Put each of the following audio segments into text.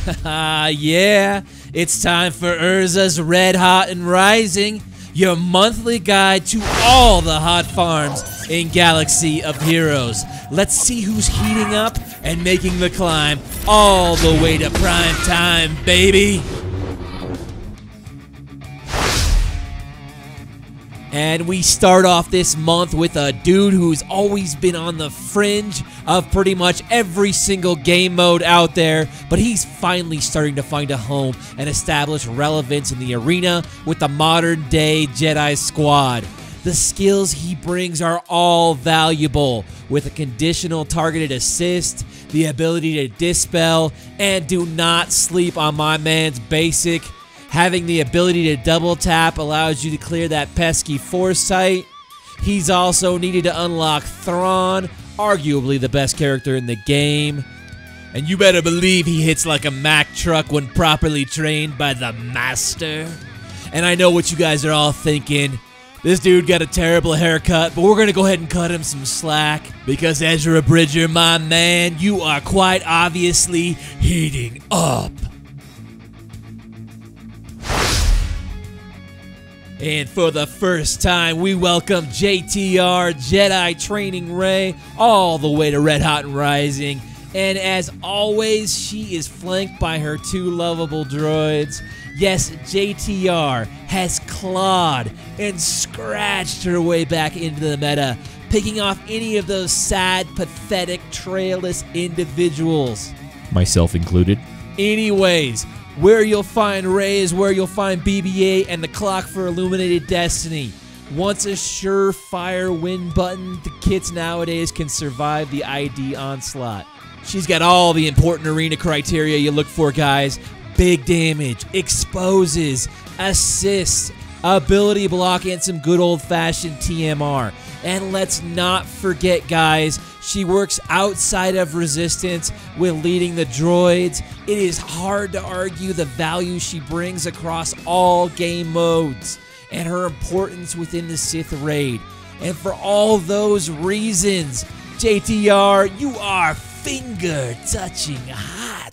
Yeah, it's time for Urza's Red Hot and Rising, your monthly guide to all the hot farms in Galaxy of Heroes. Let's see who's heating up and making the climb all the way to prime time, baby. And we start off this month with a dude who's always been on the fringe of pretty much every single game mode out there, but he's finally starting to find a home and establish relevance in the arena with the modern day Jedi squad. The skills he brings are all valuable, with a conditional targeted assist, the ability to dispel, and do not sleep on my man's basic. Having the ability to double tap allows you to clear that pesky foresight. He's also needed to unlock Thrawn, arguably the best character in the game. And you better believe he hits like a Mack truck when properly trained by the Master. And I know what you guys are all thinking. This dude got a terrible haircut, but we're going to go ahead and cut him some slack. Because Ezra Bridger, my man, you are quite obviously heating up. And for the first time, we welcome JTR, Jedi Training Ray, all the way to Red Hot and Rising. And as always, she is flanked by her two lovable droids. Yes, JTR has clawed and scratched her way back into the meta, picking off any of those sad, pathetic, trailless individuals. Myself included. Anyways, where you'll find Rey is where you'll find BB-8 and the clock for Illuminated Destiny. Once a surefire win button, the kits nowadays can survive the ID onslaught. She's got all the important arena criteria you look for, guys. Big damage, exposes, assists, ability block, and some good old-fashioned TMR. And let's not forget, guys, she works outside of Resistance with leading the droids. It is hard to argue the value she brings across all game modes and her importance within the Sith raid. And for all those reasons, JTR, you are finger-touching hot.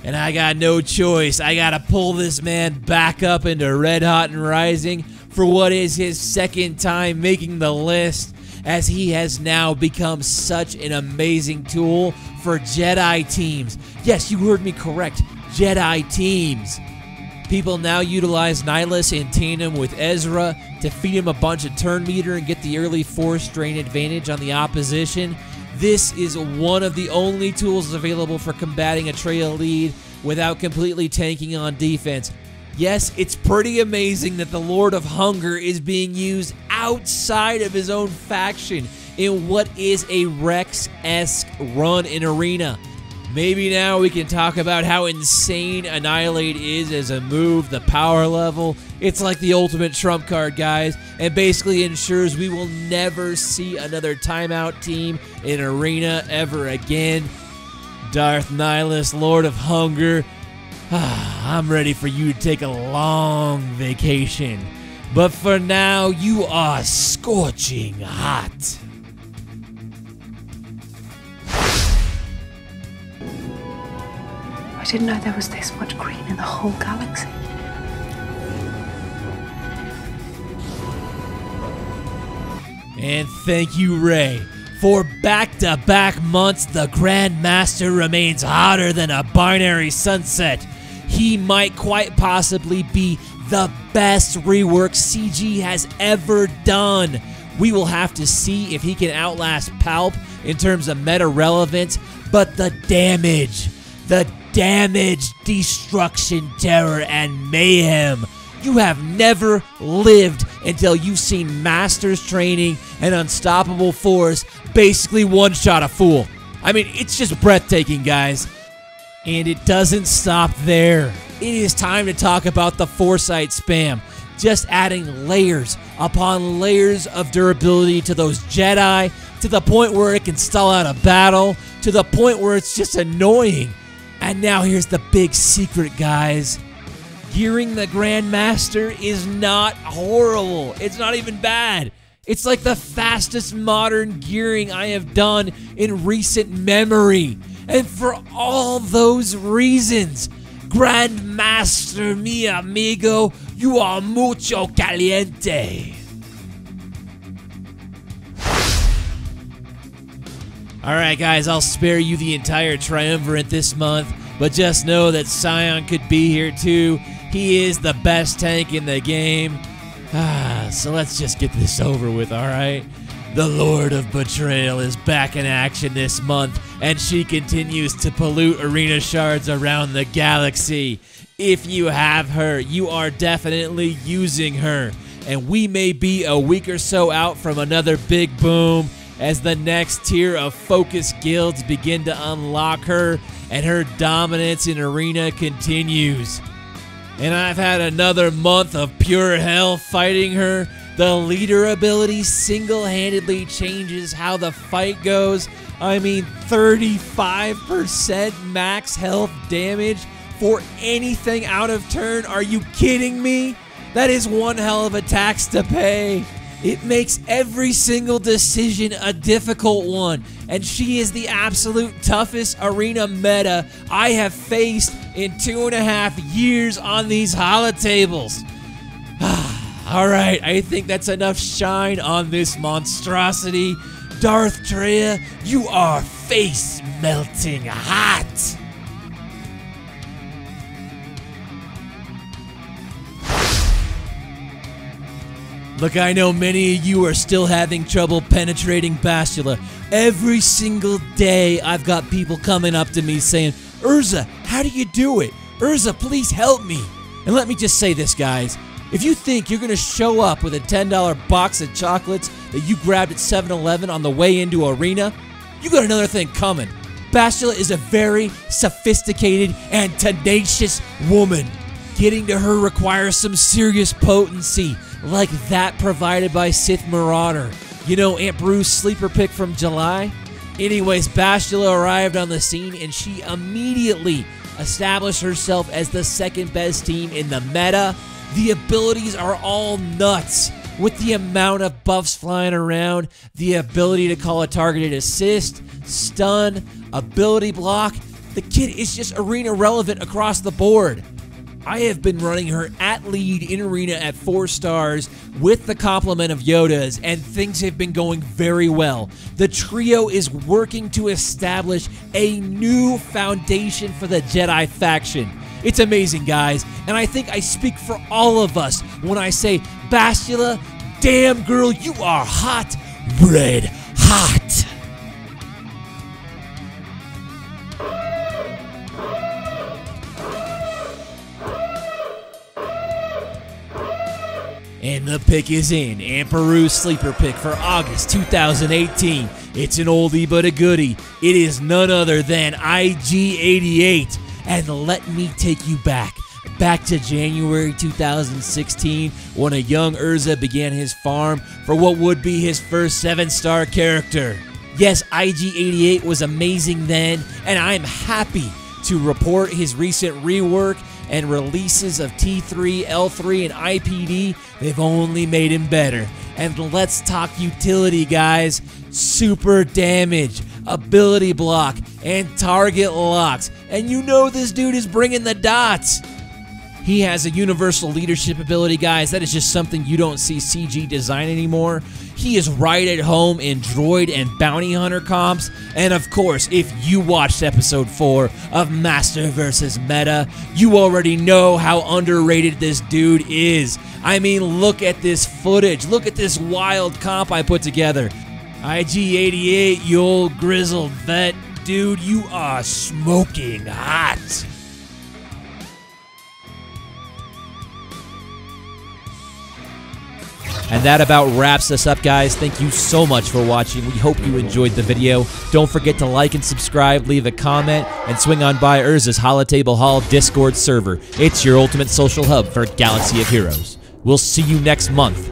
And I got no choice. I gotta pull this man back up into Red Hot and Rising for what is his second time making the list, as he has now become such an amazing tool for Jedi teams. Yes, you heard me correct. Jedi teams. People now utilize Nihilus in tandem with Ezra to feed him a bunch of turn meter and get the early force drain advantage on the opposition. This is one of the only tools available for combating a trail lead without completely tanking on defense. Yes, it's pretty amazing that the Lord of Hunger is being used outside of his own faction in what is a Rex-esque run in Arena. Maybe now we can talk about how insane Annihilate is as a move, the power level. It's like the ultimate trump card, guys, and basically ensures we will never see another timeout team in Arena ever again. Darth Nihilus, Lord of Hunger, I'm ready for you to take a long vacation. But for now, you are scorching hot. I didn't know there was this much green in the whole galaxy. And thank you, Rey. For back-to-back months, the Grandmaster remains hotter than a binary sunset. He might quite possibly be the best rework CG has ever done. We will have to see if he can outlast Palp in terms of meta relevance, but the damage, destruction, terror, and mayhem. You have never lived until you've seen Master's training and Unstoppable Force basically one-shot a fool. I mean, it's just breathtaking, guys. And it doesn't stop there. It is time to talk about the Foresight spam. Just adding layers upon layers of durability to those Jedi, to the point where it can stall out a battle, to the point where it's just annoying. And now here's the big secret, guys. Gearing the Grandmaster is not horrible. It's not even bad. It's like the fastest modern gearing I have done in recent memory. And for all those reasons, Grandmaster, mi amigo, you are mucho caliente. Alright guys, I'll spare you the entire triumvirate this month, but just know that Scion could be here too. He is the best tank in the game. So let's just get this over with, alright? The Lord of Betrayal is back in action this month, and she continues to pollute arena shards around the galaxy. If you have her, you are definitely using her, and we may be a week or so out from another big boom as the next tier of focus guilds begin to unlock her, and her dominance in arena continues. And I've had another month of pure hell fighting her. The leader ability single-handedly changes how the fight goes. I mean, 35% max health damage for anything out of turn. Are you kidding me? That is one hell of a tax to pay. It makes every single decision a difficult one, and she is the absolute toughest arena meta I have faced in 2.5 years on these holotables. Alright, I think that's enough shine on this monstrosity. Darth Treya, you are face-melting hot! Look, I know many of you are still having trouble penetrating Pastula. Every single day, I've got people coming up to me saying, Urza, how do you do it? Urza, please help me. And let me just say this, guys. If you think you're going to show up with a $10 box of chocolates that you grabbed at 7-Eleven on the way into Arena, you got another thing coming. Pastula is a very sophisticated and tenacious woman. Getting to her requires some serious potency, like that provided by Sith Marauder. You know Aunt Bruce's sleeper pick from July? Anyways, Pastula arrived on the scene and she immediately established herself as the second best team in the meta. The abilities are all nuts. With the amount of buffs flying around, the ability to call a targeted assist, stun, ability block, the kid is just arena relevant across the board. I have been running her at lead in arena at 4 stars with the complement of Yoda's, and things have been going very well. The trio is working to establish a new foundation for the Jedi faction. It's amazing, guys, and I think I speak for all of us when I say, Pastula, damn girl, you are hot, red hot. And the pick is in. Amperu's sleeper pick for August 2018. It's an oldie but a goodie. It is none other than IG-88. And let me take you back to January 2016 when a young Urza began his farm for what would be his first 7-star character. Yes, IG-88 was amazing then, and I'm happy to report his recent rework and releases of T3, L3, and IPD, they've only made him better. And let's talk utility, guys. Super damage, ability block, and target locks. And you know this dude is bringing the dots. He has a universal leadership ability, guys. That is just something you don't see CG design anymore. He is right at home in droid and bounty hunter comps. And of course, if you watched episode 4 of Master vs. Meta, you already know how underrated this dude is. I mean, look at this footage. Look at this wild comp I put together. IG-88, you old grizzled vet. Dude, you are smoking hot. And that about wraps us up, guys. Thank you so much for watching. We hope you enjoyed the video. Don't forget to like and subscribe, leave a comment, and swing on by Urza's Holotable Hall Discord server. It's your ultimate social hub for Galaxy of Heroes. We'll see you next month.